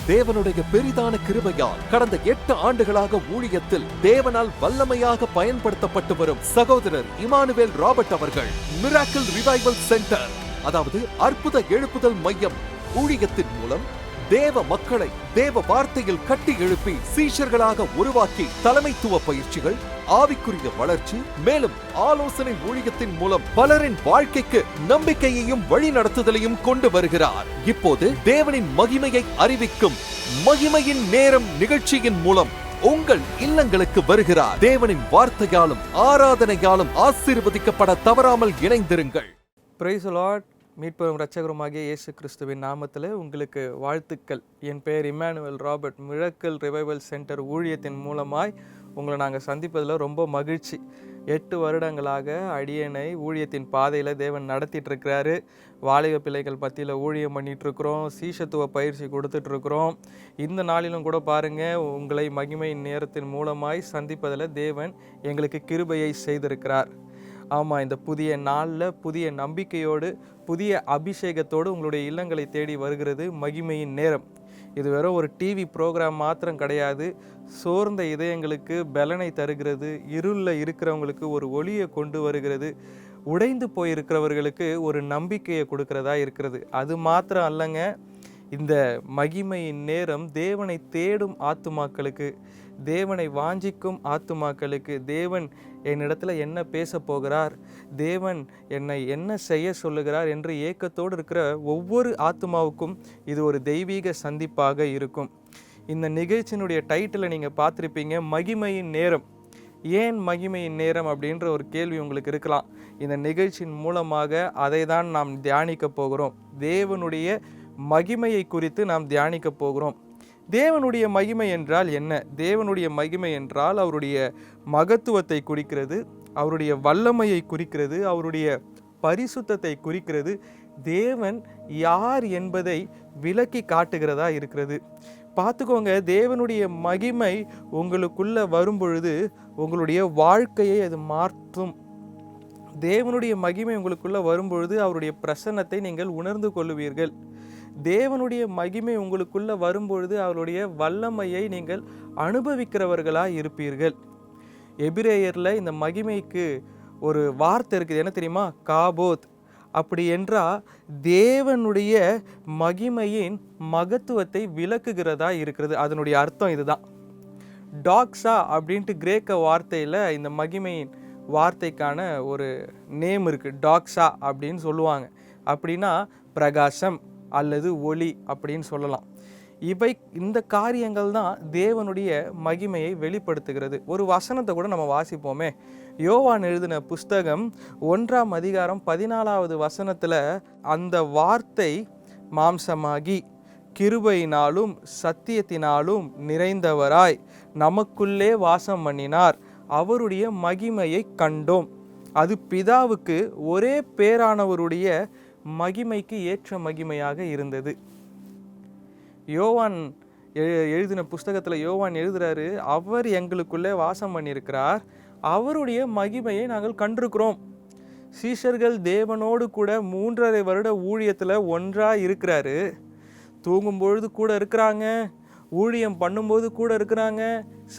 தேவனுடைய பெரிதான கிருபையால் கடந்த 8 ஆண்டுகளாக ஊழியத்தில் தேவனால் வல்லமையாக பயன்படுத்தப்பட்டு வரும் சகோதரர் இமானுவேல் ராபர்ட் அவர்கள் மிராக்கிள் ரிவைவல் சென்டர், அதாவது அற்புத எழுப்புதல் மையம் ஊழியத்தின் மூலம் தேவ மக்களை தேவ வார்த்தையில் கட்டி எழுப்பி சீஷர்களாக உருவாக்கி தலைமைத்துவ பயிற்சிகள், ஆவிக்குரிய வளர்ச்சி, மேலும் ஆலோசனை ஊழியத்தின் மூலம் பலரின் வாழ்க்கைக்கு நம்பிக்கையையும் வழி நடத்துதலையும் கொண்டு வருகிறார். இப்போது தேவனின் மகிமையை அறிவிக்கும் மகிமையின் நேரம் நிகழ்ச்சியின் மூலம் உங்கள் இல்லங்களுக்கு வருகிறார். தேவனின் வார்த்தையாலும் ஆராதனையாலும் ஆசீர்வதிக்கப்பட தவறாமல் இணைந்திருங்கள். Praise the Lord. மீட்பெரும் இரட்சகருமாகிய இயேசு கிறிஸ்துவின் நாமத்தில் உங்களுக்கு வாழ்த்துக்கள். என் பெயர் Emmanuel Robert. Miracle revival centre ஊழியத்தின் மூலமாய் உங்களை நாங்கள் சந்திப்பதில் ரொம்ப மகிழ்ச்சி. 8 வருடங்களாக அடியனை ஊழியத்தின் பாதையில் தேவன் நடத்திட்டு இருக்கிறாரு. வாலிப பிள்ளைகள் பற்றியில் ஊழியம் பண்ணிகிட்ருக்குறோம், சீஷத்துவ பயிற்சி கொடுத்துட்ருக்குறோம். இந்த நாளிலும் கூட பாருங்கள், உங்களை மகிமையின் நேரத்தின் மூலமாய் சந்திப்பதில் தேவன் எங்களுக்கு கிருபையை செய்திருக்கிறார். ஆமாம், இந்த புதிய நாளில் புதிய நம்பிக்கையோடு புதிய அபிஷேகத்தோடு உங்களுடைய இல்லங்களை தேடி வருகிறது மகிமையின் நேரம். இது வெறும் ஒரு டிவி ப்ரோக்ராம் மாத்திரம் கிடையாது. சோர்ந்த இதயங்களுக்கு பலனை தருகிறது, இருளில் இருக்கிறவங்களுக்கு ஒரு ஒளியை கொண்டு வருகிறது, உடைந்து போயிருக்கிறவர்களுக்கு ஒரு நம்பிக்கையை கொடுக்கறதா இருக்கிறது. அது மாத்திரம் அல்லங்க, இந்த மகிமையின் நேரம் தேவனை தேடும் ஆத்துமாக்களுக்கு, தேவனை வாஞ்சிக்கும் ஆத்துமாக்களுக்கு, தேவன் என்னிடத்துல என்ன பேச போகிறார், தேவன் என்னை என்ன செய்ய சொல்லுகிறார் என்று ஏக்கத்தோடு இருக்கிற ஒவ்வொரு ஆத்துமாவுக்கும் இது ஒரு தெய்வீக சந்திப்பாக இருக்கும். இந்த நிகழ்ச்சியினுடைய டைட்டிலை நீங்கள் பார்த்துருப்பீங்க, மகிமையின் நேரம். ஏன் மகிமையின் நேரம் அப்படின்ற ஒரு கேள்வி உங்களுக்கு இருக்கலாம். இந்த நிகழ்ச்சியின் மூலமாக அதை தான் நாம் தியானிக்க போகிறோம். தேவனுடைய மகிமையை குறித்து நாம் தியானிக்க போகிறோம். தேவனுடைய மகிமை என்றால் என்ன? தேவனுடைய மகிமை என்றால் அவருடைய மகத்துவத்தை குறிக்கிறது, அவருடைய வல்லமையை குறிக்கிறது, அவருடைய பரிசுத்தத்தை குறிக்கிறது, தேவன் யார் என்பதை விளக்கி காட்டுகிறதா இருக்கிறது. பார்த்துக்கோங்க, தேவனுடைய மகிமை உங்களுக்குள்ள வரும்பொழுது உங்களுடைய வாழ்க்கையை அது மாற்றும். தேவனுடைய மகிமை உங்களுக்குள்ள வரும்பொழுது அவருடைய பிரசன்னத்தை நீங்கள் உணர்ந்து கொள்ளுவீர்கள். தேவனுடைய மகிமை உங்களுக்குள்ள வரும்பொழுது அவருடைய வல்லமையை நீங்கள் அனுபவிக்கிறவர்களாக இருப்பீர்கள். எபிரேயரில் இந்த மகிமைக்கு ஒரு வார்த்தை இருக்குது, என்ன தெரியுமா? காபோத். அப்படி என்றால் தேவனுடைய மகிமையின் மகத்துவத்தை விளக்குகிறதா இருக்கிறது. அதனுடைய அர்த்தம் இதுதான். டாக்ஸா அப்படின்ட்டு கிரேக்க வார்த்தையில் இந்த மகிமையின் வார்த்தைக்கான ஒரு நேம் இருக்குது. டாக்ஸா அப்படின்னு சொல்லுவாங்க. அப்படின்னா பிரகாசம் அல்லது ஒளி அப்படின்னு சொல்லலாம். இந்த காரியங்கள் தான் தேவனுடைய மகிமையை வெளிப்படுத்துகிறது. ஒரு வசனத்தை கூட நம்ம வாசிப்போமே. யோவான் எழுதின புஸ்தகம் 1ஆம் அதிகாரம் 14வது வசனத்தில், அந்த வார்த்தை மாம்சமாகி கிருபையினாலும் சத்தியத்தினாலும் நிறைந்தவராய் நமக்குள்ளே வாசம் பண்ணினார், அவருடைய மகிமையை கண்டோம், அது பிதாவுக்கு ஒரே பேரானவருடைய மகிமைக்கு ஏற்ற மகிமையாக இருந்தது. யோவான் எழுதின புஸ்தகத்தில் யோவான் எழுதுறாரு, அவர் எங்களுக்குள்ளே வாசம் பண்ணியிருக்கிறார், அவருடைய மகிமையை நாங்கள் கண்டிருக்கிறோம். சீஷர்கள் தேவனோடு கூட 3.5 வருட ஊழியத்தில் ஒன்றாக இருக்கிறாரு. தூங்கும்பொழுது கூட இருக்கிறாங்க, ஊழியம் பண்ணும்போது கூட இருக்கிறாங்க,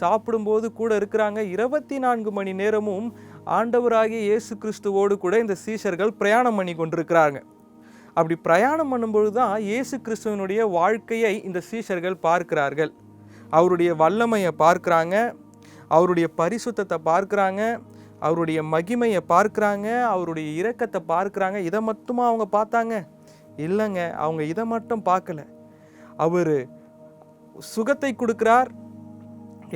சாப்பிடும்போது கூட இருக்கிறாங்க. 24 மணி நேரமும் ஆண்டவராகிய இயேசு கிறிஸ்துவோடு கூட இந்த சீஷர்கள் பிரயாணம் பண்ணி கொண்டிருக்கிறாங்க. அப்படி பிரயாணம் பண்ணும்பொழுது தான் இயேசு கிறிஸ்துவனுடைய வாழ்க்கையை இந்த சீஷர்கள் பார்க்கிறார்கள். அவருடைய வல்லமையை பார்க்குறாங்க, அவருடைய பரிசுத்தத்தை பார்க்குறாங்க, அவருடைய மகிமையை பார்க்குறாங்க, அவருடைய இரக்கத்தை பார்க்குறாங்க. இதை மட்டுமா அவங்க பார்த்தாங்க? இல்லைங்க, அவங்க இதை மட்டும் பார்க்கல. அவர் சுகத்தை கொடுக்கிறார்.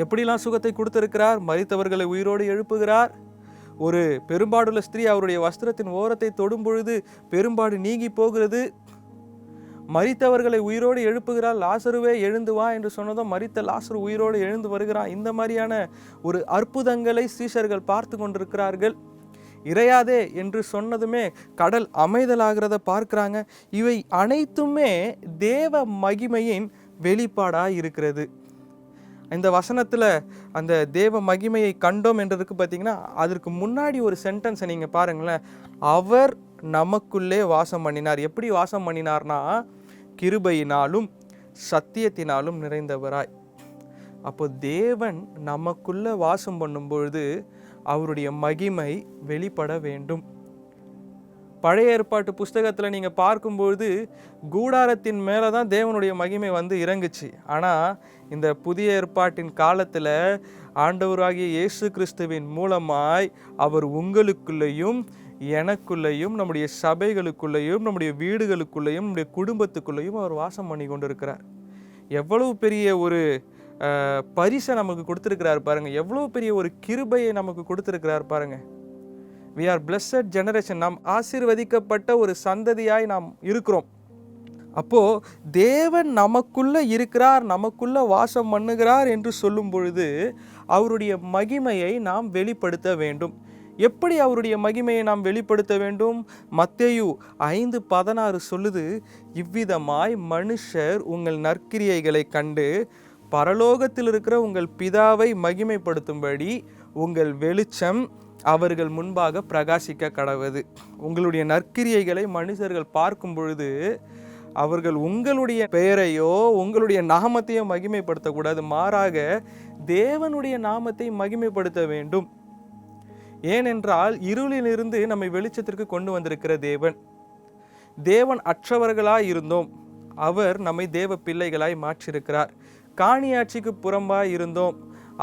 எப்படிலாம் சுகத்தை கொடுத்திருக்கிறார்? மரித்தவர்களை உயிரோடு எழுப்புகிறார். ஒரு பெரும்பாடுள்ள ஸ்திரீ அவருடைய வஸ்திரத்தின் ஓரத்தை தொடும் பொழுது பெரும்பாடு நீங்கி போகிறது. மரித்தவர்களை உயிரோடு எழுப்புகிறார். லாசருவே எழுந்து வா என்று சொன்னதும் மரித்த லாசரு உயிரோடு எழுந்து வருகிறான். இந்த மாதிரியான ஒரு அற்புதங்களை சீஷர்கள் பார்த்து கொண்டிருக்கிறார்கள். இறையாதே என்று சொன்னதுமே கடல் அமைதலாகிறத பார்க்குறாங்க. இவை அனைத்துமே தேவ மகிமையின் வெளிப்பாடாக இருக்கிறது. இந்த வசனத்தில் அந்த தேவ மகிமையை கண்டோம் என்று இருக்கு பார்த்தீங்கன்னா, அதற்கு முன்னாடி ஒரு சென்டென்ஸை நீங்கள் பாருங்களேன். அவர் நமக்குள்ளே வாசம் பண்ணினார். எப்படி வாசம் பண்ணினார்னா, கிருபையினாலும் சத்தியத்தினாலும் நிறைந்தவராய். அப்போ தேவன் நமக்குள்ள வாசம் பண்ணும் பொழுது அவருடைய மகிமை வெளிப்பட வேண்டும். பழைய ஏற்பாட்டு புஸ்தகத்தில் நீங்கள் பார்க்கும்பொழுது கூடாரத்தின் மேலே தான் தேவனுடைய மகிமை வந்து இறங்குச்சு. ஆனால் இந்த புதிய ஏற்பாட்டின் காலத்தில் ஆண்டவராகிய இயேசு கிறிஸ்துவின் மூலமாய் அவர் உங்களுக்குள்ளேயும் எனக்குள்ளேயும் நம்முடைய சபைகளுக்குள்ளேயும் நம்முடைய வீடுகளுக்குள்ளேயும் நம்முடைய குடும்பத்துக்குள்ளேயும் அவர் வாசம் பண்ணி கொண்டு இருக்கிறார். எவ்வளவு பெரிய ஒரு பரிசை நமக்கு கொடுத்துருக்கிறார் பாருங்க, எவ்வளவு பெரிய ஒரு கிருபையை நமக்கு கொடுத்துருக்கிறார் பாருங்க. we are blessed generation, நாம் ஆசீர்வதிக்கப்பட்ட ஒரு சந்ததியாய் நாம் இருக்கிறோம். அப்போ தேவன் நமக்குள்ள இருக்கிறார், நமக்குள்ள வாசம் பண்ணுகிறார் என்று சொல்லும் பொழுது அவருடைய மகிமையை நாம் வெளிப்படுத்த வேண்டும். எப்படி அவருடைய மகிமையை நாம் வெளிப்படுத்த வேண்டும்? மத்தேயு 5:16 சொல்லுது, இவ்விதமாய் மனுஷர் உங்கள் நற்கிரியைகளை கண்டு பரலோகத்தில் இருக்கிற உங்கள் பிதாவை மகிமைப்படுத்தும்படி உங்கள் வெளிச்சம் அவர்கள் முன்பாக பிரகாசிக்க கடவது. உங்களுடைய நற்கிரியைகளை மனுஷர்கள் பார்க்கும் பொழுது அவர்கள் உங்களுடைய பெயரையோ உங்களுடைய நாமத்தையோ மகிமைப்படுத்தக்கூடாது, மாறாக தேவனுடைய நாமத்தை மகிமைப்படுத்த வேண்டும். ஏனென்றால் இருளிலிருந்து நம்மை வெளிச்சத்திற்கு கொண்டு வந்திருக்கிற தேவன் அற்றவர்களாய் இருந்தோம், அவர் நம்மை தேவ பிள்ளைகளாய் மாற்றிருக்கிறார். காணியாட்சிக்கு புறம்பாய் இருந்தோம்,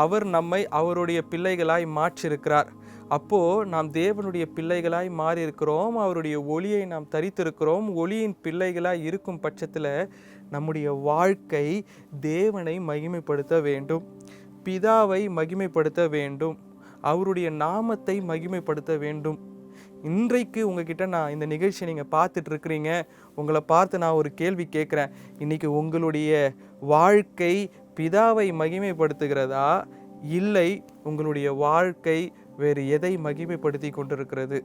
அவர் நம்மை அவருடைய பிள்ளைகளாய் மாற்றிருக்கிறார். அப்போ நாம் தேவனுடைய பிள்ளைகளாய் மாறி இருக்கிறோம், அவருடைய ஒளியை நாம் தரித்திருக்கிறோம். ஒளியின் பிள்ளைகளாய் இருக்கும் பட்சத்தில் நம்முடைய வாழ்க்கை தேவனை மகிமைப்படுத்த வேண்டும், பிதாவை மகிமைப்படுத்த வேண்டும், அவருடைய நாமத்தை மகிமைப்படுத்த வேண்டும். இன்றைக்கு உங்ககிட்ட நான் இந்த நிகழ்ச்சியை நீங்கள் பார்த்துட்டு இருக்கிறீங்க, உங்களை பார்த்து நான் ஒரு கேள்வி கேட்குறேன். இன்னைக்கு உங்களுடைய வாழ்க்கை பிதாவை மகிமைப்படுத்துகிறதா, இல்லை உங்களுடைய வாழ்க்கை வேறு எதை மகிமைப்படுத்தி கொண்டிருக்கிறது?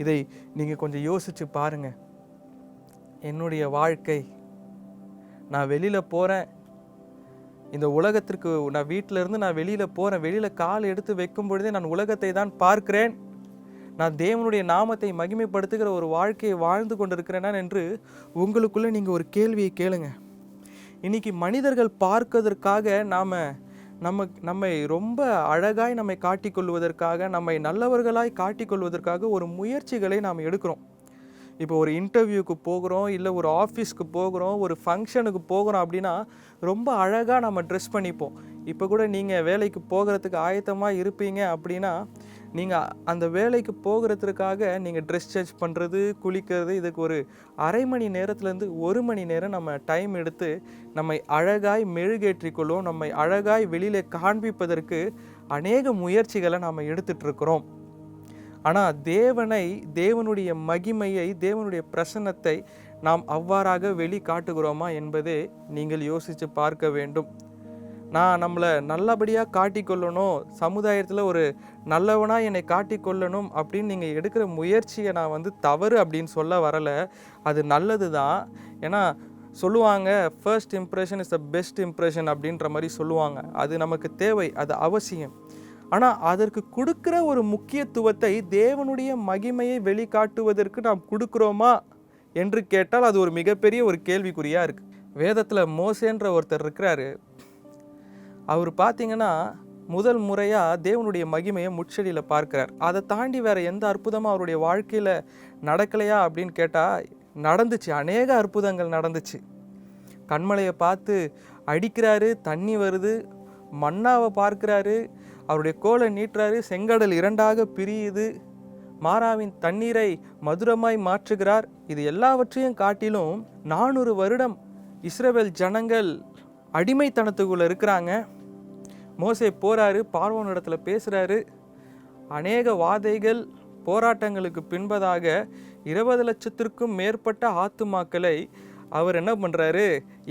இதை நீங்கள் கொஞ்சம் யோசிச்சு பாருங்க. என்னுடைய வாழ்க்கை, நான் வெளியில் போகிறேன், இந்த உலகத்திற்கு நான் வீட்டில இருந்து நான் வெளியில் போகிறேன், வெளியில் கால் எடுத்து வைக்கும் பொழுதே நான் உலகத்தை தான் பார்க்கிறேன், நான் தேவனுடைய நாமத்தை மகிமைப்படுத்துகிற ஒரு வாழ்க்கையை வாழ்ந்து கொண்டிருக்கிறேனா என்று உங்களுக்குள்ளே நீங்கள் ஒரு கேள்வியை கேளுங்க. இன்னைக்கு மனிதர்கள் பார்க்கதற்காக நம்மை ரொம்ப அழகாய் நம்மை காட்டிக்கொள்வதற்காக, நம்மை நல்லவர்களாய் காட்டிக்கொள்வதற்காக ஒரு முயற்சிகளை நாம் எடுக்கிறோம். இப்போ ஒரு இன்டர்வியூக்கு போகிறோம், இல்லை ஒரு ஆஃபீஸ்க்கு போகிறோம், ஒரு ஃபங்க்ஷனுக்கு போகிறோம் அப்படின்னா ரொம்ப அழகாக நம்ம ட்ரெஸ் பண்ணிப்போம். இப்போ கூட நீங்கள் வேலைக்கு போகிறதுக்கு ஆயத்தமாக இருப்பீங்க அப்படின்னா நீங்கள் அந்த வேலைக்கு போகிறதுக்காக நீங்கள் ட்ரெஸ் சேஞ்ச் பண்ணுறது, குளிக்கிறது, இதுக்கு ஒரு அரை மணி நேரத்துலேருந்து 1 மணி நேரம் நம்ம டைம் எடுத்து நம்மை அழகாய் மெழுகேற்றிக்கொள்ளும், நம்மை அழகாய் வெளியில் காண்பிப்பதற்கு அநேக முயற்சிகளை நாம் எடுத்துகிட்ருக்கிறோம். ஆனால் தேவனுடைய மகிமையை, தேவனுடைய பிரசன்னத்தை நாம் அவ்வாறாக வெளிக்காட்டுகிறோமா என்பதை நீங்கள் யோசித்து பார்க்க வேண்டும். நான் நம்மளை நல்லபடியாக காட்டிக்கொள்ளணும், சமுதாயத்தில் ஒரு நல்லவனாக என்னை காட்டிக்கொள்ளணும் அப்படின்னு நீங்கள் எடுக்கிற முயற்சியை நான் தவறு அப்படின்னு சொல்ல வரலை, அது நல்லது தான். ஏன்னா சொல்லுவாங்க, first impression is the best impression அப்படின்ற மாதிரி சொல்லுவாங்க. அது நமக்கு தேவை, அது அவசியம். ஆனால் அதற்கு கொடுக்குற ஒரு முக்கியத்துவத்தை தேவனுடைய மகிமையை வெளிக்காட்டுவதற்கு நாம் கொடுக்குறோமா என்று கேட்டால் அது ஒரு மிகப்பெரிய ஒரு கேள்விக்குறியாக இருக்குது. வேதத்தில் மோசேன்ற ஒருத்தர் இருக்கிறாரு. அவர் பார்த்தீங்கன்னா முதல் முறையாக தேவனுடைய மகிமையை முட்செடியில் பார்க்கிறார். அதை தாண்டி வேறு எந்த அற்புதமாக அவருடைய வாழ்க்கையில் நடக்கலையா அப்படின்னு கேட்டால் நடந்துச்சு, அநேக அற்புதங்கள் நடந்துச்சு. கண்மலையை பார்த்து அடிக்கிறாரு, தண்ணி வருது. மன்னாவை பார்க்கிறாரு, அவருடைய கோலை நீட்டுறாரு, செங்கடல் 2ஆக பிரியுது. மாறாவின் தண்ணீரை மதுரமாய் மாற்றுகிறார். இது எல்லாவற்றையும் காட்டிலும் 400 வருடம் இஸ்ரவேல் ஜனங்கள் அடிமைத்தனத்துக்குள்ளே இருக்கிறாங்க. மோசே போகிறாரு, பார்வோன் இடத்துல பேசுகிறாரு. அநேக வாதைகள், போராட்டங்களுக்கு பின்பதாக 20 லட்சத்திற்கும் மேற்பட்ட ஆத்துமாக்களை அவர் என்ன பண்ணுறாரு,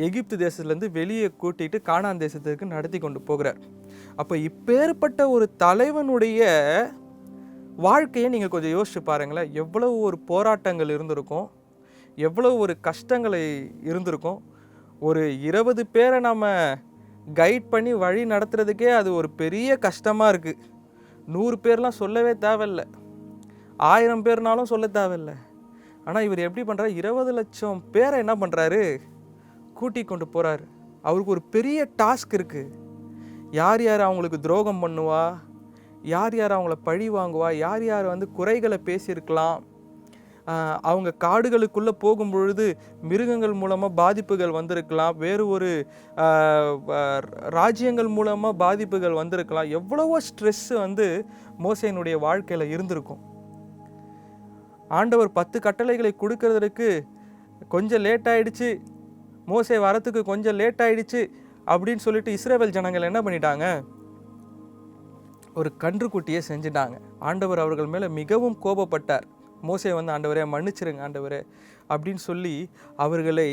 எகிப்து தேசத்துலேருந்து வெளியே கூட்டிகிட்டு கானான் தேசத்துக்கு நடத்தி கொண்டு போகிறார். அப்போ இப்பேற்பட்ட ஒரு தலைவனுடைய வாழ்க்கையை நீங்கள் கொஞ்சம் யோசிச்சு பாருங்களேன். எவ்வளவு ஒரு போராட்டங்கள் இருந்திருக்கும், எவ்வளவு ஒரு கஷ்டங்களை இருந்திருக்கும். ஒரு 20 பேரை நம்ம கைட் பண்ணி வழி நடத்துறதுக்கே அது ஒரு பெரிய கஷ்டமாக இருக்குது. 100 பேர்லாம் சொல்லவே தேவையில்லை, 1000 பேர்னாலும் சொல்ல தேவையில்லை. ஆனால் இவர் எப்படி பண்ணுறாரு, 20 லட்சம் பேரை என்ன பண்ணுறாரு, கூட்டி கொண்டு போகிறாரு. அவருக்கு ஒரு பெரிய டாஸ்க் இருக்குது. யார் யார் அவங்களுக்கு துரோகம் பண்ணுவா, யார் யார் அவங்கள பழி வாங்குவா, யார் யார் குறைகளை பேசியிருக்கலாம், அவங்க காடுகளுக்குள்ளே போகும்பொழுது மிருகங்கள் மூலமாக பாதிப்புகள் வந்திருக்கலாம், வேறு ஒரு ராஜ்யங்கள் மூலமாக பாதிப்புகள் வந்திருக்கலாம். எவ்வளவோ ஸ்ட்ரெஸ்ஸு மோசேனுடைய வாழ்க்கையில் இருந்திருக்கும். ஆண்டவர் 10 கட்டளைகளை கொடுக்கறதுக்கு கொஞ்சம் லேட் ஆகிடுச்சு, மோசே வரத்துக்கு கொஞ்சம் லேட் ஆகிடுச்சு அப்படின்னு சொல்லிட்டு இஸ்ரவேல் ஜனங்கள் என்ன பண்ணிட்டாங்க, ஒரு கன்றுக்குட்டியை செஞ்சுட்டாங்க. ஆண்டவர் அவர்கள் மேலே மிகவும் கோபப்பட்டார். மோசே ஆண்டவரே மன்னிச்சிருங்க ஆண்டவரே அப்படின்னு சொல்லி அவர்களை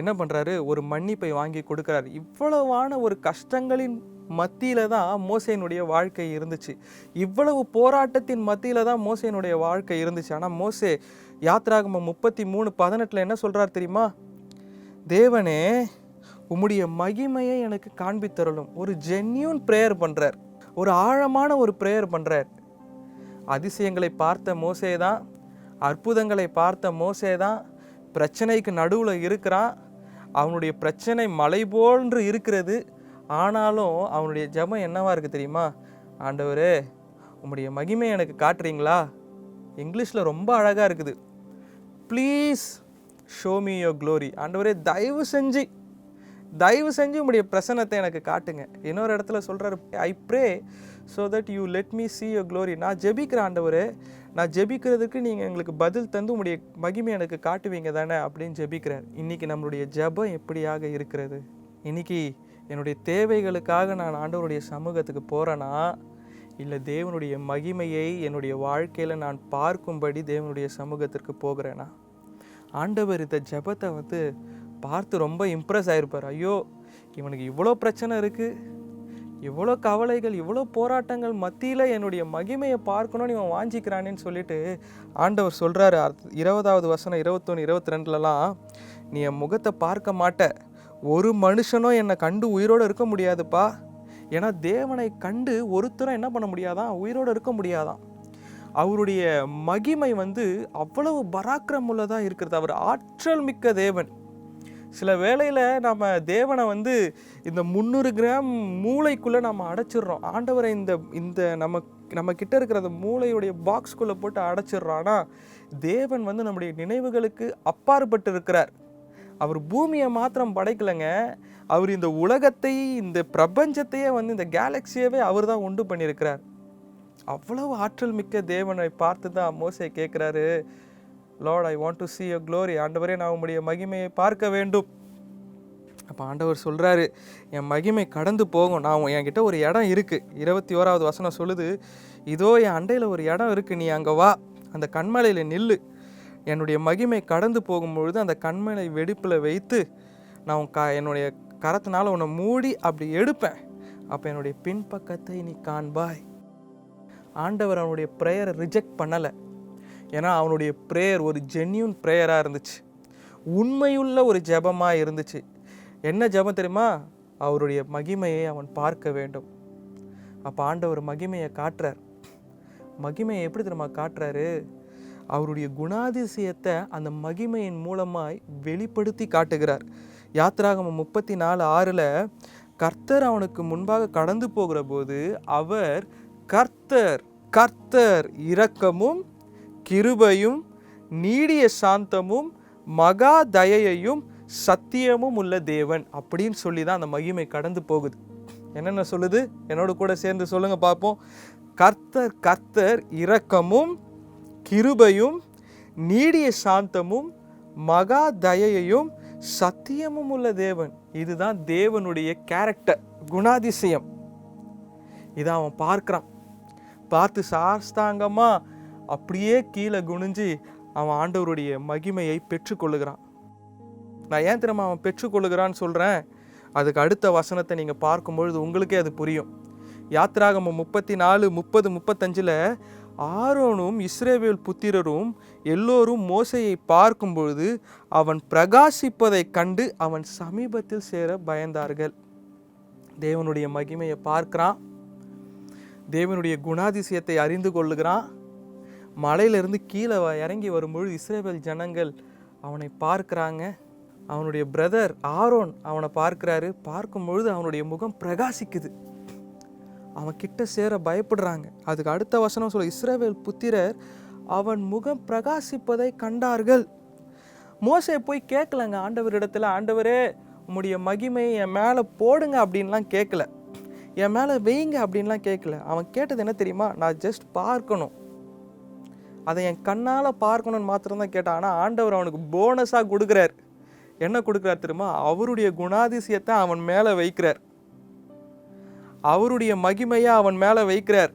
என்ன பண்ணுறாரு, ஒரு மன்னிப்பை வாங்கி கொடுக்குறாரு. இவ்வளவான ஒரு கஷ்டங்களின் மத்தியில தான் மோசேனுடைய வாழ்க்கை இருந்துச்சு. இவ்வளவு போராட்டத்தின் மத்தியில தான் மோசேனுடைய வாழ்க்கை இருந்துச்சு. ஆனால் மோசே யாத்ராகமம் 33:18 என்ன சொல்கிறார் தெரியுமா? தேவனே உம்முடைய மகிமையை எனக்கு காண்பித்தருளும். ஒரு ஜென்யூன் ப்ரேயர் பண்ணுறார், ஒரு ஆழமான ஒரு ப்ரேயர் பண்ணுறார். அதிசயங்களை பார்த்த மோசே தான், அற்புதங்களை பார்த்த மோசே தான் பிரச்சனைக்கு நடுவில் இருக்கிறான். அவனுடைய பிரச்சனை மலை போன்று இருக்கிறது. ஆனாலும் அவனுடைய ஜெபம் என்னவா இருக்குது தெரியுமா? ஆண்டவரே உம்முடைய மகிமை எனக்கு காட்டுறீங்களா? இங்கிலீஷில் ரொம்ப அழகாக இருக்குது. Please show me your glory. ஆண்டவரே தயவு செஞ்சு உம்முடைய பிரசன்னத்தை எனக்கு காட்டுங்க. இன்னொரு இடத்துல சொல்கிறாரு, I pray so that you let me see your glory. நான் ஜெபிக்கிறேன் ஆண்டவரே, நான் ஜெபிக்கிறதுக்கு நீங்கள் எங்களுக்கு பதில் தந்து உங்களுடைய மகிமை எனக்கு காட்டுவீங்க தானே அப்படின்னு ஜெபிக்கிறார். இன்றைக்கி நம்மளுடைய ஜெபம் எப்படியாக இருக்கிறது? இன்றைக்கி என்னுடைய தேவைகளுக்காக நான் ஆண்டவருடைய சமூகத்துக்கு போகிறேன்னா, இல்லை தேவனுடைய மகிமையை என்னுடைய வாழ்க்கையில் நான் பார்க்கும்படி தேவனுடைய சமூகத்திற்கு போகிறேன்னா? ஆண்டவர் இந்த ஜெபத்தை பார்த்து ரொம்ப இம்ப்ரெஸ் ஆகிருப்பார். ஐயோ இவனுக்கு இவ்வளோ பிரச்சனை இருக்குது, இவ்வளோ கவலைகள், இவ்வளோ போராட்டங்கள் மத்தியில் என்னுடைய மகிமையை பார்க்கணும்னு இவன் வாஞ்சிக்கிறானேன்னு சொல்லிட்டு ஆண்டவர் சொல்கிறாரு. 20வது வசனம் 21, 22லலாம், நீ என் முகத்தை பார்க்க மாட்ட, ஒரு மனுஷனும் என்னை கண்டு உயிரோடு இருக்க முடியாதுப்பா. ஏன்னா தேவனை கண்டு ஒருத்தரும் என்ன பண்ண முடியாதான், உயிரோடு இருக்க முடியாதான். அவருடைய மகிமை அவ்வளவு பராக்கிரமுள்ளதாக இருக்கிறது. அவர் ஆற்றல் மிக்க தேவன். சில வேளையில் நம்ம தேவனை இந்த 300 கிராம் மூளைக்குள்ளே நம்ம அடைச்சிடுறோம். ஆண்டவரை இந்த நம்ம கிட்ட இருக்கிற அந்த மூளையுடைய பாக்ஸ்குள்ளே போட்டு அடைச்சிடுறோம். ஆனால் தேவன் நம்முடைய நினைவுகளுக்கு அப்பாற்பட்டு இருக்கிறார். அவர் பூமியை மாத்திரம் படைக்கலைங்க, அவர் இந்த உலகத்தை, இந்த பிரபஞ்சத்தையே இந்த கேலக்சியவே அவர் தான் உண்டு பண்ணியிருக்கிறார். அவ்வளவு ஆற்றல் மிக்க தேவனை பார்த்து தான் மோசே கேட்குறாரு, Lord I want to see your glory. ஆண்டவரே நான் உம்முடைய மகிமையை பார்க்க வேண்டும். அப்போ ஆண்டவர் சொல்கிறாரு, என் மகிமை கடந்து போகும். என்கிட்ட ஒரு இடம் இருக்குது. 21வது வசனம் சொல்லுது, இதோ என் அண்டையில் ஒரு இடம் இருக்குது, நீ அங்கே வா, அந்த கண்மலையில் நில்லு. என்னுடைய மகிமை கடந்து போகும்பொழுது அந்த கண்மலை வெடிப்பில் வைத்து நான் என்னுடைய கரத்தினால் உன்னை மூடி அப்படி எடுப்பேன். அப்போ என்னுடைய பின்பக்கத்தை நீ காண்பாய். ஆண்டவர் அவனுடைய ப்ரேயரை ரிஜெக்ட் பண்ணலை. ஏன்னா அவனுடைய ப்ரேயர் ஒரு ஜென்யூன் ப்ரேயராக இருந்துச்சு, உண்மையுள்ள ஒரு ஜெபமாக இருந்துச்சு. என்ன ஜெபம் தெரியுமா? அவருடைய மகிமையை அவன் பார்க்க வேண்டும். அப்போ ஆண்டவர் மகிமையை காட்டுறார். மகிமையை எப்படி தெரியுமா காட்டுறாரு? அவருடைய குணாதிசயத்தை அந்த மகிமையின் மூலமாய் வெளிப்படுத்தி காட்டுகிறார். யாத்ராகமம் 34:6 கர்த்தர் அவனுக்கு முன்பாக கடந்து போகிற போது அவர் கர்த்தர் கர்த்தர் இரக்கமும் கிருபையும் நீடிய சாந்தமும் மகா தயையும் சத்தியமும் உள்ள தேவன் அப்படின்னு சொல்லி தான் அந்த மகிமை கடந்து போகுது. என்னென்ன சொல்லுது? என்னோட கூட சேர்ந்து சொல்லுங்க பார்ப்போம். கர்த்தர் கர்த்தர் இரக்கமும் கிருபையும் நீடிய சாந்தமும் மகா தயையும் சத்தியமும் உள்ள தேவன். இதுதான் தேவனுடைய கேரக்டர், குணாதிசயம். இதை அவன் பார்க்குறான். பார்த்து சாஸ்தாங்கமா அப்படியே கீழே குனிஞ்சு அவன் ஆண்டவருடைய மகிமையை பெற்றுக்கொள்ளுகிறான். நான் ஏன் தெரியுமா அவன் பெற்றுக்கொள்ளுகிறான்னு சொல்கிறேன்? அதுக்கு அடுத்த வசனத்தை நீங்கள் பார்க்கும்பொழுது உங்களுக்கே அது புரியும். யாத்ராகமம் 34:30-35 ஆரோனும் இஸ்ரவேல் புத்திரரும் எல்லோரும் மோசையை பார்க்கும்பொழுது அவன் பிரகாசிப்பதை கண்டு அவன் சமீபத்தில் சேர பயந்தார்கள். தேவனுடைய மகிமையை பார்க்கிறான், தேவனுடைய குணாதிசயத்தை அறிந்து கொள்ளுகிறான். மலையிலிருந்து கீழே இறங்கி வரும்பொழுது இஸ்ரவேல் ஜனங்கள் அவனை பார்க்குறாங்க. அவனுடைய பிரதர் ஆரோன் அவனை பார்க்கிறாரு. பார்க்கும் பொழுது அவனுடைய முகம் பிரகாசிக்குது. அவன் கிட்ட சேர பயப்படுறாங்க. அதுக்கு அடுத்த வசனம் சொல்ல, இஸ்ரவேல் புத்திரர் அவன் முகம் பிரகாசிப்பதை கண்டார்கள். மோசே போய் கேட்கலங்க ஆண்டவரிடத்துல, ஆண்டவரே உம்முடைய மகிமையை என் மேலே போடுங்க அப்படின்லாம் கேட்கல, என் மேலே வெய்ங்க அப்படின்லாம் கேட்கல. அவன் கேட்டது என்ன தெரியுமா? நான் ஜஸ்ட் பார்க்கணும், அதை என் கண்ணால் பார்க்கணும்னு மாத்திரம்தான் கேட்டான். ஆனால் ஆண்டவர் அவனுக்கு போனஸாக கொடுக்குறார். என்ன கொடுக்குறார் தெரியுமா? அவருடைய குணாதிசயத்தை அவன் மேலே வைக்கிறார். அவருடைய மகிமையை அவன் மேலே வைக்கிறார்.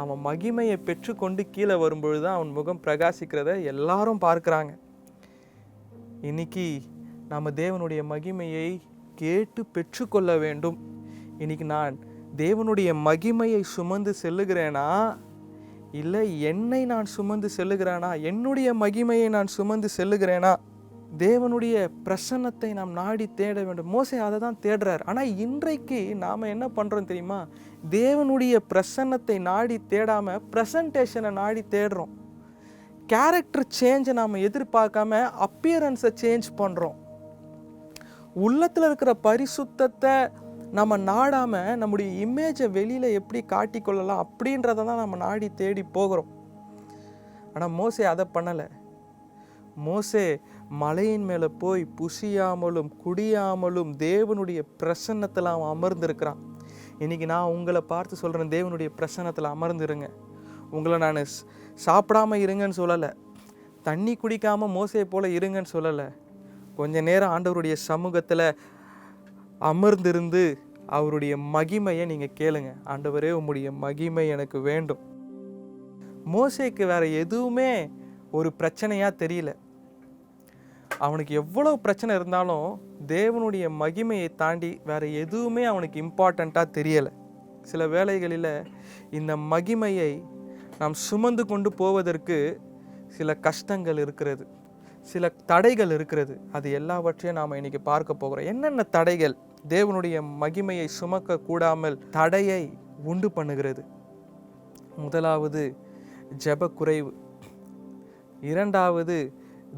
அவன் மகிமையை பெற்றுக்கொண்டு கீழே வரும்பொழுது தான் அவன் முகம் பிரகாசிக்கிறத எல்லாரும் பார்க்குறாங்க. இன்னைக்கு நாம் தேவனுடைய மகிமையை கேட்டு பெற்றுக்கொள்ள வேண்டும். இன்னைக்கு நான் தேவனுடைய மகிமையை சுமந்து செல்லுகிறேனா, இல்லை என்னை நான் சுமந்து செல்லுகிறேனா, என்னுடைய மகிமையை நான் சுமந்து செல்லுகிறேனா? தேவனுடைய பிரசன்னத்தை நாம் நாடி தேட வேண்டும். மோசே அதை தான் தேடுறார். ஆனால் இன்றைக்கு நாம் என்ன பண்ணுறோம் தெரியுமா? தேவனுடைய பிரசன்னத்தை நாடி தேடாமல் ப்ரெசன்டேஷனை நாடி தேடுறோம். கேரக்டர் சேஞ்சை நாம் எதிர்பார்க்காம அப்பியரன்ஸை சேஞ்ச் பண்ணுறோம். உள்ளத்தில் இருக்கிற பரிசுத்தத்தை நம்ம நாடாமல் நம்முடைய இமேஜை வெளியில் எப்படி காட்டிக்கொள்ளலாம் அப்படின்றத தான் நம்ம நாடி தேடி போகிறோம். ஆனால் மோசே அதை பண்ணலை. மோசே மலையின் மேலே போய் புசியாமலும் குடியாமலும் தேவனுடைய பிரசன்னத்தில் அவன் அமர்ந்திருக்கிறான். இன்றைக்கி நான் உங்களை பார்த்து சொல்கிறேன், தேவனுடைய பிரசன்னத்தில் அமர்ந்துருங்க. உங்களை நான் சாப்பிடாம இருங்கன்னு சொல்லலை, தண்ணி குடிக்காமல் மோசே போல் இருங்கன்னு சொல்லலை. கொஞ்ச நேரம் ஆண்டவருடைய சமூகத்தில் அமர்ந்திருந்து அவருடைய மகிமையை நீங்கள் கேளுங்க. ஆண்டவரே உம்முடைய மகிமை எனக்கு வேண்டும். மோசேக்கு வேற எதுவுமே ஒரு பிரச்சனையாக தெரியல. அவனுக்கு எவ்வளோ பிரச்சனை இருந்தாலும் தேவனுடைய மகிமையை தாண்டி வேற எதுவுமே அவனுக்கு இம்பார்ட்டண்ட்டாக தெரியலை. சில வேளைகளில் இந்த மகிமையை நாம் சுமந்து கொண்டு போவதற்கு சில கஷ்டங்கள் இருக்கிறது, சில தடைகள் இருக்கிறது. அது எல்லாவற்றையும் நாம் இன்னைக்கு பார்க்க போகிறோம். என்னென்ன தடைகள் தேவனுடைய மகிமையை சுமக்க கூடாமல் தடையை உண்டு பண்ணுகிறது? முதலாவது ஜெப குறைவு. இரண்டாவது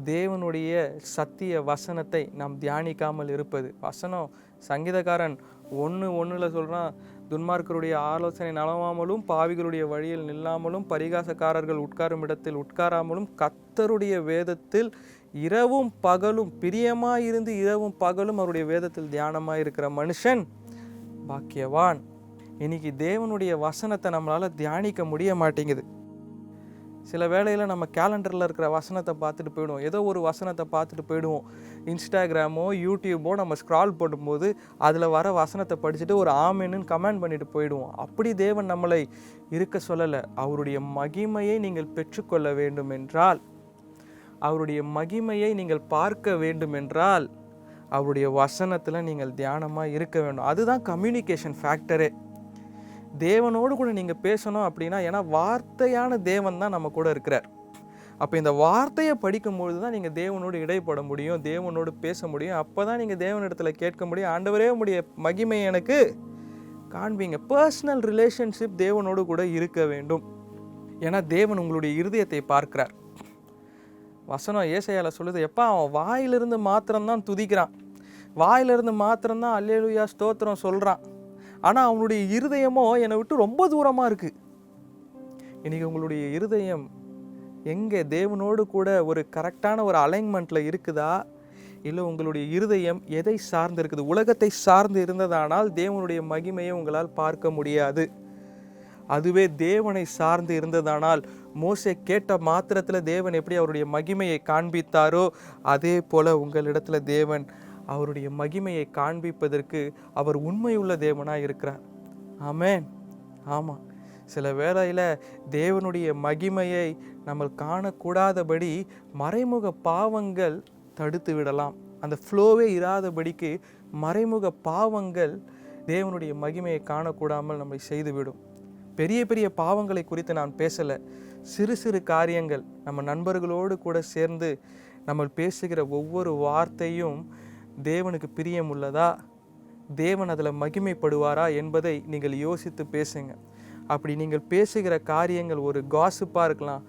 தேவனுடைய சத்திய வசனத்தை நாம் தியானிக்காமல் இருப்பது. வசனம் சங்கீதக்காரன் 1:1 சொல்கிறான், துன்மார்க்கருடைய ஆலோசனை நலவாமலும் பாவிகளுடைய வழியில் நில்லாமலும் பரிகாசக்காரர்கள் உட்காரும் இடத்தில் உட்காராமலும் கர்த்தருடைய வேதத்தில் இரவும் பகலும் பிரியமாயிருந்து இரவும் பகலும் அவருடைய வேதத்தில் தியானமாக இருக்கிற மனுஷன் பாக்கியவான். இன்னைக்கு தேவனுடைய வசனத்தை நம்மளால் தியானிக்க முடிய மாட்டேங்குது. சில வேளையில் நம்ம கேலண்டரில் இருக்கிற வசனத்தை பார்த்துட்டு போயிடுவோம், ஏதோ ஒரு வசனத்தை பார்த்துட்டு போயிடுவோம். இன்ஸ்டாகிராமோ யூடியூபோ நம்ம ஸ்க்ரால் பண்ணும்போது அதில் வர வசனத்தை படிச்சுட்டு ஒரு ஆமேன்னு கமெண்ட் பண்ணிட்டு போயிடுவோம். அப்படி தேவன் நம்மளை இருக்க சொல்லலை. அவருடைய மகிமையை நீங்கள் பெற்றுக்கொள்ள வேண்டும் என்றால், அவருடைய மகிமையை நீங்கள் பார்க்க வேண்டும் என்றால், அவருடைய வசனத்தில் நீங்கள் தியானமாக இருக்க வேண்டும். அதுதான் கம்யூனிகேஷன் ஃபேக்டரே. தேவனோடு கூட நீங்கள் பேசணும் அப்படின்னா, ஏன்னா வார்த்தையான தேவன் தான் நம்ம கூட இருக்கிறார். அப்போ இந்த வார்த்தையை படிக்கும்பொழுது தான் நீங்கள் தேவனோடு இடைப்பட முடியும், தேவனோடு பேச முடியும். அப்போ தான் நீங்கள் தேவனிடத்தில் கேட்க முடியும், ஆண்டவரே உம்முடைய மகிமை எனக்கு காண்பீங்க. பர்சனல் ரிலேஷன்ஷிப் தேவனோடு கூட இருக்க வேண்டும். ஏன்னா தேவன் உங்களுடைய இருதயத்தை பார்க்கிறார். வசனம் ஏசாயால சொல்லுது, எப்பா அவன் வாயிலிருந்து மாத்திரம்தான் துதிக்கிறான், வாயிலிருந்து மாத்திரம்தான் அல்லேலூயா ஸ்தோத்திரம் சொல்கிறான், ஆனால் அவனுடைய இருதயமோ என்னை விட்டு ரொம்ப தூரமாக இருக்குது. இன்றைக்கி உங்களுடைய இருதயம் எங்கே தேவனோடு கூட ஒரு கரெக்டான ஒரு அலைன்மெண்ட்டில் இருக்குதா, இல்லை உங்களுடைய இருதயம் எதை சார்ந்து இருக்குது? உலகத்தை சார்ந்து இருந்ததானால் தேவனுடைய மகிமையை உங்களால் பார்க்க முடியாது. அதுவே தேவனை சார்ந்து இருந்ததானால், மோசே கேட்ட மாத்திரத்தில் தேவன் எப்படி அவருடைய மகிமையை காண்பித்தாரோ அதே போல் உங்களிடத்தில் தேவன் அவருடைய மகிமையை காண்பிப்பதற்கு அவர் உண்மையுள்ள தேவனாக இருக்கிறார். ஆமென். ஆமாம், சில வேளையில் தேவனுடைய மகிமையை நம்ம காணக்கூடாதபடி மறைமுக பாவங்கள் தடுத்து விடலாம். அந்த ஃப்ளோவே இராதபடிக்கு மறைமுக பாவங்கள் தேவனுடைய மகிமையை காணக்கூடாமல் நம்மை செய்துவிடும். பெரிய பெரிய பாவங்களை குறித்து நான் பேசலை, சிறு சிறு காரியங்கள். நம்ம நண்பர்களோடு கூட சேர்ந்து நம்ம பேசுகிற ஒவ்வொரு வார்த்தையும் தேவனுக்கு பிரியம் உள்ளதா, தேவன் அதில் மகிமைப்படுவாரா என்பதை நீங்கள் யோசித்து பேசுங்க. அப்படி நீங்கள் பேசுகிற காரியங்கள் ஒரு காசிப்பாக இருக்கலாம்,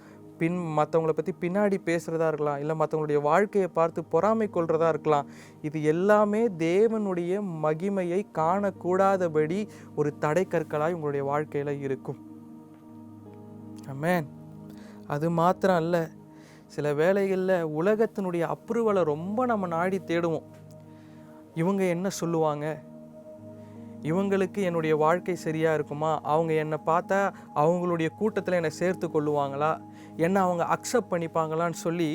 மற்றவங்கள பற்றி பின்னாடி பேசுகிறதா இருக்கலாம், இல்லை மற்றவங்களுடைய வாழ்க்கையை பார்த்து பொறாமை கொள்றதா இருக்கலாம். இது எல்லாமே தேவனுடைய மகிமையை காணக்கூடாதபடி ஒரு தடைக்கற்களாய் உங்களுடைய வாழ்க்கையில் இருக்கும். ஆமென். அது மாத்திரம் அல்ல, சில வேளைகளில் உலகத்தினுடைய அப்ரூவலை ரொம்ப நம்ம நாடி தேடுவோம். இவங்க என்ன சொல்லுவாங்க, இவங்களுக்கு என்னுடைய வாழ்க்கை சரியாக இருக்குமா, அவங்க என்னை பார்த்தா அவங்களுடைய கூட்டத்தில் என்னை சேர்த்து கொள்ளுவாங்களா, என்னை அவங்க அக்செப்ட் பண்ணிப்பாங்களான்னு சொல்லி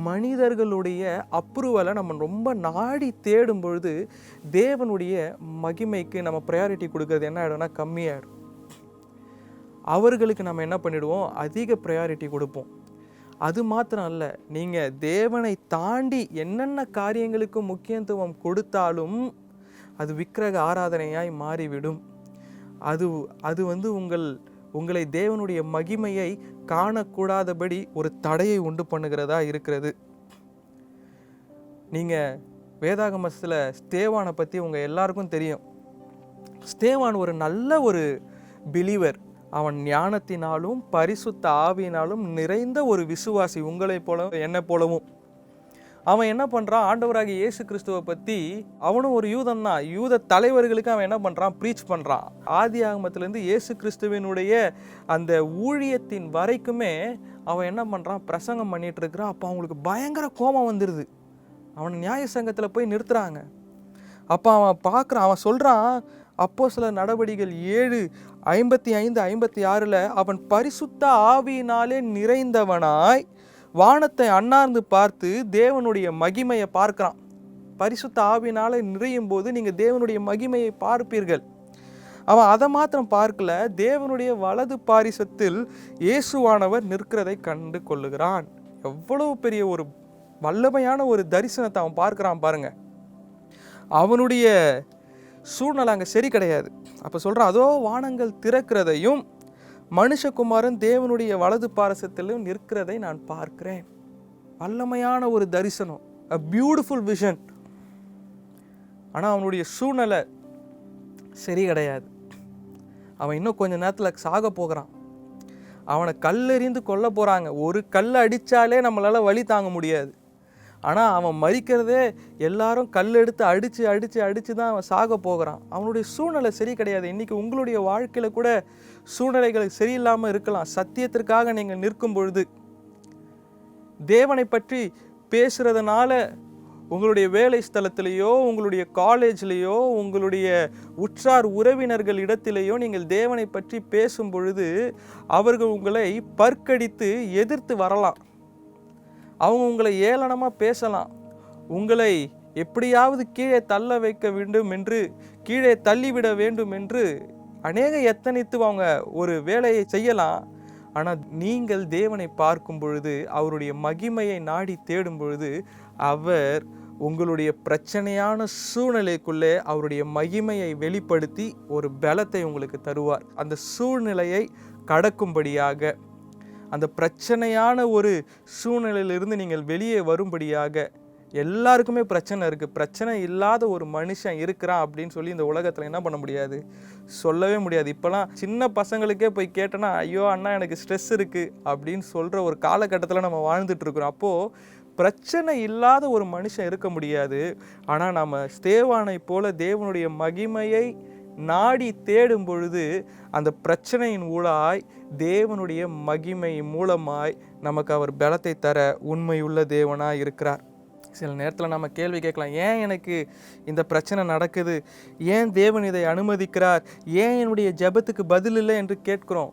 மனிதர்களுடைய அப்ரூவலை நம்ம ரொம்ப நாடி தேடும் பொழுது தேவனுடைய மகிமைக்கு நம்ம ப்ரையாரிட்டி கொடுக்கறது என்ன ஆகிடும்னா கம்மியாகிடும். அவர்களுக்கு நம்ம என்ன பண்ணிடுவோம், அதிக ப்ரையாரிட்டி கொடுப்போம். அது மாத்திரம் அல்ல, நீங்கள் தேவனை தாண்டி என்னென்ன காரியங்களுக்கு முக்கியத்துவம் கொடுத்தாலும் அது விக்கிரக ஆராதனையாய் மாறிவிடும். அது உங்களை தேவனுடைய மகிமையை காணக்கூடாதபடி ஒரு தடையை உண்டு பண்ணுகிறதா இருக்கிறது. நீங்கள் வேதாகமத்தில் ஸ்தேவானை பற்றி உங்கள் எல்லாருக்கும் தெரியும். ஸ்தேவான் ஒரு நல்ல ஒரு பிலீவர். அவன் ஞானத்தினாலும் பரிசுத்த ஆவியினாலும் நிறைந்த ஒரு விசுவாசி, உங்களைப் போலவும் என்னை போலவும். அவன் என்ன பண்ணுறான், ஆண்டவராகிய இயேசு கிறிஸ்துவை பற்றி, அவனும் ஒரு யூதன் தான், யூத தலைவர்களுக்கு அவன் என்ன பண்ணுறான், ப்ரீச் பண்ணுறான். ஆதி ஆகமத்திலேருந்து இயேசு கிறிஸ்துவினுடைய அந்த ஊழியத்தின் வரைக்குமே அவன் என்ன பண்ணுறான், பிரசங்கம் பண்ணிகிட்டு இருக்கிறான். அப்போ அவங்களுக்கு பயங்கர கோபம் வந்துடுது. அவனை நியாய சங்கத்தில் போய் நிறுத்துறாங்க. அப்போ அவன் பார்க்குறான், அவன் சொல்கிறான், அப்போஸ்தலர் நடவடிக்கைகள் 7:55-56 அவன் பரிசுத்த ஆவியினாலே நிறைந்தவனாய் வானத்தை அண்ணார்ந்து பார்த்து தேவனுடைய மகிமையை பார்க்கிறான். பரிசுத்த ஆவியினாலே நிறையும் போது நீங்கள் தேவனுடைய மகிமையை பார்ப்பீர்கள். அவன் அதை மாத்திரம் பார்க்கல, தேவனுடைய வலது பாரிசத்தில் இயேசுவானவர் நிற்கிறதை கண்டு கொள்ளுகிறான். எவ்வளவு பெரிய ஒரு வல்லமையான ஒரு தரிசனத்தை அவன் பார்க்கிறான் பாருங்க. அவனுடைய சூழ்நிலை அங்கே சரி கிடையாது. அப்போ சொல்கிறான், அதோ வானங்கள் திறக்கிறதையும் மனுஷகுமாரன் தேவனுடைய வலது பாரசத்திலும் நிற்கிறதை நான் பார்க்கிறேன். வல்லமையான ஒரு தரிசனம், a beautiful vision. ஆனால் அவனுடைய சூழ்நிலை சரி கிடையாது. அவன் இன்னும் கொஞ்ச நேரத்தில் சாக போகிறான். அவனை கல்லெறிந்து கொல்ல போகிறாங்க. ஒரு கல் அடித்தாலே நம்மளால் வலி தாங்க முடியாது. ஆனால் அவன் மறிக்கிறதே எல்லாரும் கல் எடுத்து அடித்து தான் அவன் சாக போகிறான். அவனுடைய சூழ்நிலை சரி கிடையாது. இன்றைக்கி உங்களுடைய வாழ்க்கையில் கூட சூழ்நிலைகள் சரியில்லாமல் இருக்கலாம். சத்தியத்திற்காக நீங்கள் நிற்கும் பொழுது தேவனை பற்றி பேசுகிறதுனால உங்களுடைய வேலை ஸ்தலத்திலேயோ, உங்களுடைய காலேஜ்லேயோ, உங்களுடைய உற்றார் உறவினர்கள் இடத்திலேயோ நீங்கள் தேவனை பற்றி பேசும் பொழுது அவர்கள் உங்களை பற்கடித்து எதிர்த்து வரலாம். அவங்க உங்களை ஏளனமாக பேசலாம். உங்களை எப்படியாவது கீழே தள்ள வைக்க வேண்டும் என்று, கீழே தள்ளிவிட வேண்டும் என்று அநேக எத்தனித்து அவங்க ஒரு வேலையை செய்யலாம். ஆனால் நீங்கள் தேவனை பார்க்கும் பொழுது, அவருடைய மகிமையை நாடி தேடும் பொழுது, அவர் உங்களுடைய பிரச்சனையான சூழ்நிலைக்குள்ளே அவருடைய மகிமையை வெளிப்படுத்தி ஒரு பலத்தை உங்களுக்கு தருவார். அந்த சூழ்நிலையை கடக்கும்படியாக, அந்த பிரச்சனையான ஒரு சூழ்நிலையிலிருந்து நீங்கள் வெளியே வரும்படியாக. எல்லாருக்குமே பிரச்சனை இருக்குது. பிரச்சனை இல்லாத ஒரு மனுஷன் இருக்கிறான் அப்படின்னு சொல்லி இந்த உலகத்தில் என்ன பண்ண முடியாது, சொல்லவே முடியாது. இப்போலாம் சின்ன பசங்களுக்கே போய் கேட்டோன்னா, ஐயோ அண்ணா எனக்கு ஸ்ட்ரெஸ் இருக்குது அப்படின்னு சொல்கிற ஒரு காலகட்டத்தில் நம்ம வாழ்ந்துட்டுருக்குறோம். அப்போது பிரச்சனை இல்லாத ஒரு மனுஷன் இருக்க முடியாது. ஆனால் நம்ம ஸ்தேவானை போல தேவனுடைய மகிமையை நாடி தேடும் பொழுது அந்த பிரச்சனையின் ஊடாய் தேவனுடைய மகிமை மூலமாய் நமக்கு அவர் பலத்தை தர உண்மையுள்ள தேவனாய் இருக்கிறார். சில நேரத்தில் நம்ம கேள்வி கேட்கலாம், ஏன் எனக்கு இந்த பிரச்சனை நடக்குது, ஏன் தேவன் இதை அனுமதிக்கிறார், ஏன் என்னுடைய ஜெபத்துக்கு பதில் இல்லை என்று கேட்கிறோம்.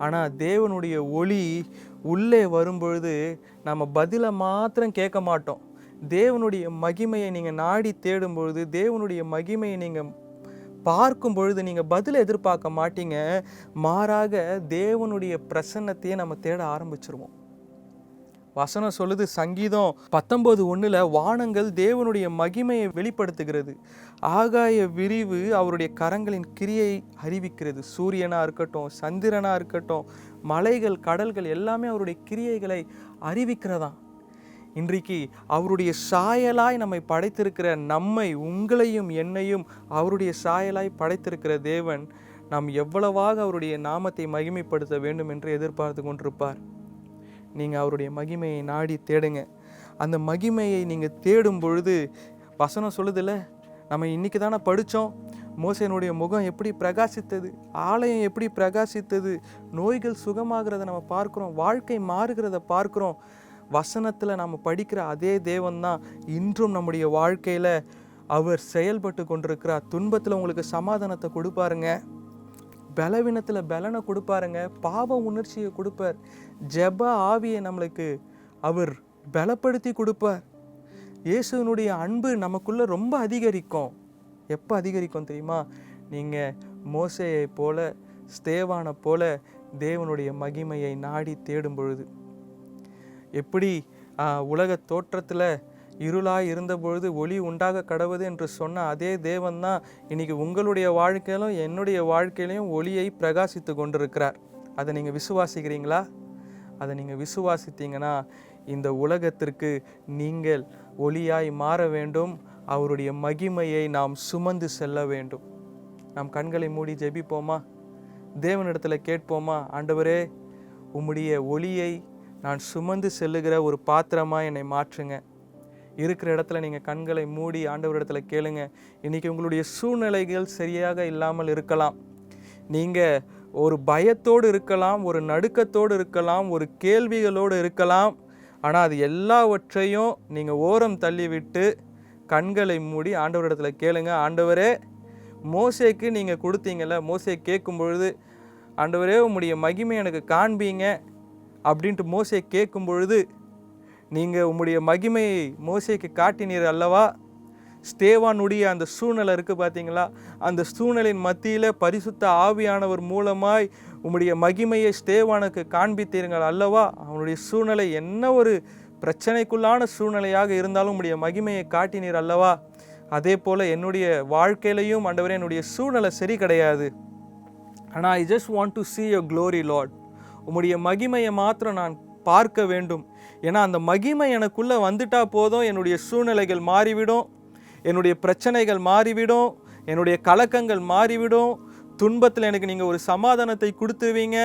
ஆனால் தேவனுடைய ஒளி உள்ளே வரும்பொழுது நம்ம பதிலை மாத்திரம் கேட்க மாட்டோம். தேவனுடைய மகிமையை நீங்கள் நாடி தேடும் பொழுது, தேவனுடைய மகிமையை நீங்கள் பார்க்கும் பொழுது நீங்கள் பதில் எதிர்பார்க்க மாட்டீங்க. மாறாக தேவனுடைய பிரசன்னத்தையே நம்ம தேட ஆரம்பிச்சிருவோம். வசனம் சொல்லுது, சங்கீதம் 19:1 வானங்கள் தேவனுடைய மகிமையை வெளிப்படுத்துகிறது, ஆகாய விரிவு அவருடைய கரங்களின் கிரியை அறிவிக்கிறது. சூரியனாக இருக்கட்டும், சந்திரனாக இருக்கட்டும், மலைகள், கடல்கள் எல்லாமே அவருடைய கிரியைகளை அறிவிக்கிறதா. இன்றைக்கு அவருடைய சாயலாய் நம்மை படைத்திருக்கிற நம்மை, உங்களையும் என்னையும் அவருடைய சாயலாய் படைத்திருக்கிற தேவன் நாம் எவ்வளவாக அவருடைய நாமத்தை மகிமைப்படுத்த வேண்டும் என்று எதிர்பார்த்து கொண்டிருப்பார். நீங்கள் அவருடைய மகிமையை நாடி தேடுங்க. அந்த மகிமையை நீங்கள் தேடும் பொழுது வசனம் சொல்லுதில்ல, நம்ம இன்றைக்கி தானே படித்தோம், மோசேனுடைய முகம் எப்படி பிரகாசித்தது, ஆலயம் எப்படி பிரகாசித்தது, நோய்கள் சுகமாகிறத நம்ம பார்க்குறோம், வாழ்க்கை மாறுகிறத பார்க்குறோம். வசனத்தில் நம்ம படிக்கிற அதே தேவன்தான் இன்றும் நம்முடைய வாழ்க்கையில் அவர் செயல்பட்டு கொண்டிருக்கிறார். துன்பத்தில் உங்களுக்கு சமாதானத்தை கொடுப்பாருங்க, பலவீனத்தில் பலனை கொடுப்பாருங்க, பாவ உணர்ச்சியை கொடுப்பார், ஜெப ஆவியை நம்மளுக்கு அவர் பலப்படுத்தி கொடுப்பார். இயேசுனுடைய அன்பு நமக்குள்ளே ரொம்ப அதிகரிக்கும். எப்போ அதிகரிக்கும் தெரியுமா? நீங்கள் மோசேயை போல, ஸ்தேவானை போல தேவனுடைய மகிமையை நாடி தேடும் பொழுது. எப்படி உலக தோற்றத்தில் இருளாய் இருந்தபொழுது ஒளி உண்டாக கடவுது என்று சொன்ன அதே தேவன்தான் இன்னைக்கு உங்களுடைய வாழ்க்கையிலும் என்னுடைய வாழ்க்கையிலையும் ஒளியை பிரகாசித்து கொண்டிருக்கிறார். அதை நீங்கள் விசுவாசிக்கிறீங்களா? அதை நீங்கள் விசுவாசித்தீங்கன்னா இந்த உலகத்திற்கு நீங்கள் ஒளியாய் மாற வேண்டும். அவருடைய மகிமையை நாம் சுமந்து செல்ல வேண்டும். நாம் கண்களை மூடி ஜெபிப்போமா? தேவனிடத்தில் கேட்போமா? ஆண்டவரே, உம்முடைய ஒளியை நான் சுமந்து செல்லுகிற ஒரு பாத்திரமாக என்னை மாற்றுங்க. இருக்கிற இடத்துல நீங்கள் கண்களை மூடி ஆண்டவரிடத்தில் கேளுங்க. இன்றைக்கி உங்களுடைய சூழ்நிலைகள் சரியாக இல்லாமல் இருக்கலாம். நீங்கள் ஒரு பயத்தோடு இருக்கலாம், ஒரு நடுக்கத்தோடு இருக்கலாம், ஒரு கேள்விகளோடு இருக்கலாம். ஆனால் அது எல்லாவற்றையும் நீங்கள் ஓரம் தள்ளிவிட்டு கண்களை மூடி ஆண்டவரிடத்தில் கேளுங்க. ஆண்டவரே, மோசேக்கு நீங்கள் கொடுத்தீங்கல்ல, மோசே கேட்கும் பொழுது ஆண்டவரே உம்முடைய மகிமை எனக்கு காண்பீங்க அப்படின்ட்டு மோசே கேட்கும் பொழுது நீங்கள் உம்முடைய மகிமையை மோசேக்கு காட்டினீர் அல்லவா? ஸ்தேவானுடைய அந்த சூழ்நிலை இருக்குது பார்த்தீங்களா? அந்த சூழ்நிலையின் மத்தியில் பரிசுத்த ஆவியானவர் மூலமாய் உம்முடைய மகிமையை ஸ்தேவானுக்கு காண்பித்தீர்கள் அல்லவா? அவனுடைய சூழ்நிலை என்ன ஒரு பிரச்சனைக்குள்ளான சூழ்நிலையாக இருந்தாலும் உம்முடைய மகிமையை காட்டினீர் அல்லவா? அதே போல் என்னுடைய வாழ்க்கையிலையும் ஆண்டவரே, என்னுடைய சூழ்நிலை சரி கிடையாது, ஆனால் I just want to see your glory Lord. உம்முடைய மகிமையை மாத்திரம் நான் பார்க்க வேண்டும். ஏன்னா அந்த மகிமை எனக்குள்ளே வந்துட்டா போதும், என்னுடைய சூழ்நிலைகள் மாறிவிடும், என்னுடைய பிரச்சனைகள் மாறிவிடும், என்னுடைய கலக்கங்கள் மாறிவிடும். துன்பத்தில் எனக்கு நீங்கள் ஒரு சமாதானத்தை கொடுத்துருவீங்க,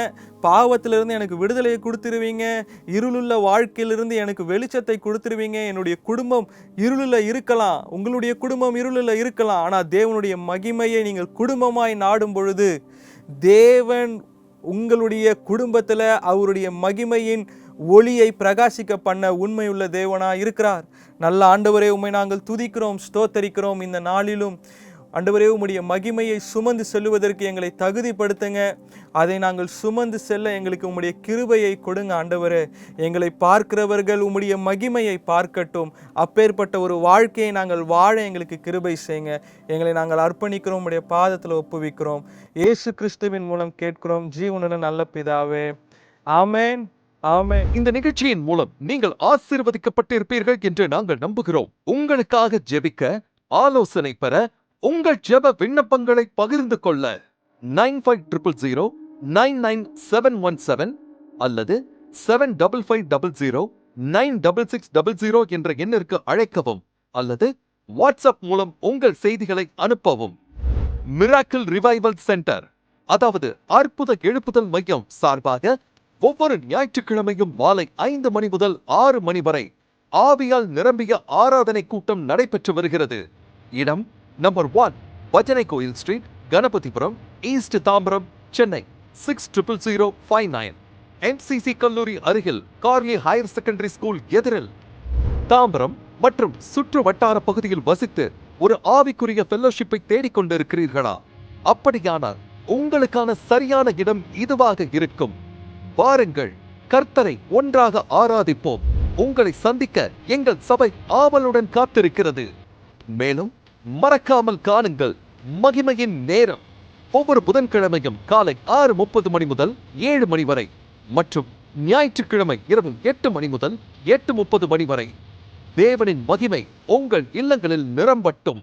பாவத்திலிருந்து எனக்கு விடுதலையை கொடுத்துருவீங்க, இருளுள்ள வாழ்க்கையிலிருந்து எனக்கு வெளிச்சத்தை கொடுத்துருவீங்க. என்னுடைய குடும்பம் இருளில் இருக்கலாம், உங்களுடைய குடும்பம் இருளில் இருக்கலாம், ஆனால் தேவனுடைய மகிமையை நீங்கள் குடும்பமாய் நாடும் பொழுது தேவன் உங்களுடைய குடும்பத்தில் அவருடைய மகிமையின் ஒளியை பிரகாசிக்க பண்ண உண்மையுள்ள தேவனாக இருக்கிறார். நல்ல ஆண்டவரே, உம்மை நாங்கள் துதிக்கிறோம், ஸ்தோத்தரிக்கிறோம். இந்த நாளிலும் ஆண்டவரே, உம்முடைய மகிமையை சுமந்து செல்லுவதற்கு எங்களை தகுதிப்படுத்துங்க. அதை நாங்கள் சுமந்து செல்ல எங்களுக்கு உம்முடைய கிருபையை கொடுங்க. ஆண்டவரே, எங்களை பார்க்கிறவர்கள் உம்முடைய மகிமையை பார்க்கட்டும். அப்பேற்பட்ட ஒரு வாழ்க்கையை நாங்கள் வாழ எங்களுக்கு கிருபை செய்யுங்க. எங்களை நாங்கள் அர்ப்பணிக்கிறோம், உம்முடைய பாதத்தில் ஒப்புவிக்கிறோம். இயேசு கிறிஸ்துவின் மூலம் கேட்கிறோம் ஜீவனுள்ள நல்ல பிதாவே, ஆமென், ஆமென். இந்த நிகழ்ச்சியின் மூலம் நீங்கள் ஆசீர்வதிக்கப்பட்டிருப்பீர்கள் என்று நாங்கள் நம்புகிறோம். உங்களுக்காக ஜெபிக்க, ஆலோசனை பெற, உங்கள் ஜெப விண்ணப்பங்களை பகிர்ந்து கொள்ள 9500099717 அல்லது 75509660 என்ற எண்ணிற்கு அழைக்கவும் அல்லது வாட்ஸ்அப் மூலம் உங்கள் செய்திகளை அனுப்பவும். மிராக்கிள் ரிவைவல் சென்டர், அதாவது அற்புத எழுப்புதல் மையம் சார்பாக ஒவ்வொரு ஞாயிற்றுக்கிழமையும் மாலை 5 மணி முதல் 6 மணி வரை ஆவியால் நிரம்பிய ஆராதனை கூட்டம் நடைபெற்று வருகிறது. இடம் நம்பர் 1, பஜனை கோயில் street, Ganapathipuram, east Tambaram, Chennai 600059. MCC கல்லூரி அருகில், கார்லி ஹையர் செகண்டரி ஸ்கூல் எதிரில். தாம்பரம் மற்றும் சுற்று வட்டார பகுதியில் வசித்து ஒரு ஆவிக்குரிய ஃபெல்லோஷிப்பை தேடிக்கொண்டிருக்கிறீர்களா? அப்படியானால் உங்களுக்கான சரியான இடம் இதுவாக இருக்கும். வாருங்கள், கர்த்தரை ஒன்றாக ஆராதிப்போம். உங்களை சந்திக்க எங்கள் சபை ஆவலுடன் காத்திருக்கிறது. மேலும் மறக்காமல் காணுங்கள் மகிமையின் நேரம். ஒவ்வொரு புதன்கிழமையும் காலை 6:30 மணி முதல் 7 மணி வரை மற்றும் ஞாயிற்றுக்கிழமை இரவு 8 மணி முதல் 8:30 மணி வரை. தேவனின் மகிமை உங்கள் இல்லங்களில் நிரம்பட்டும்.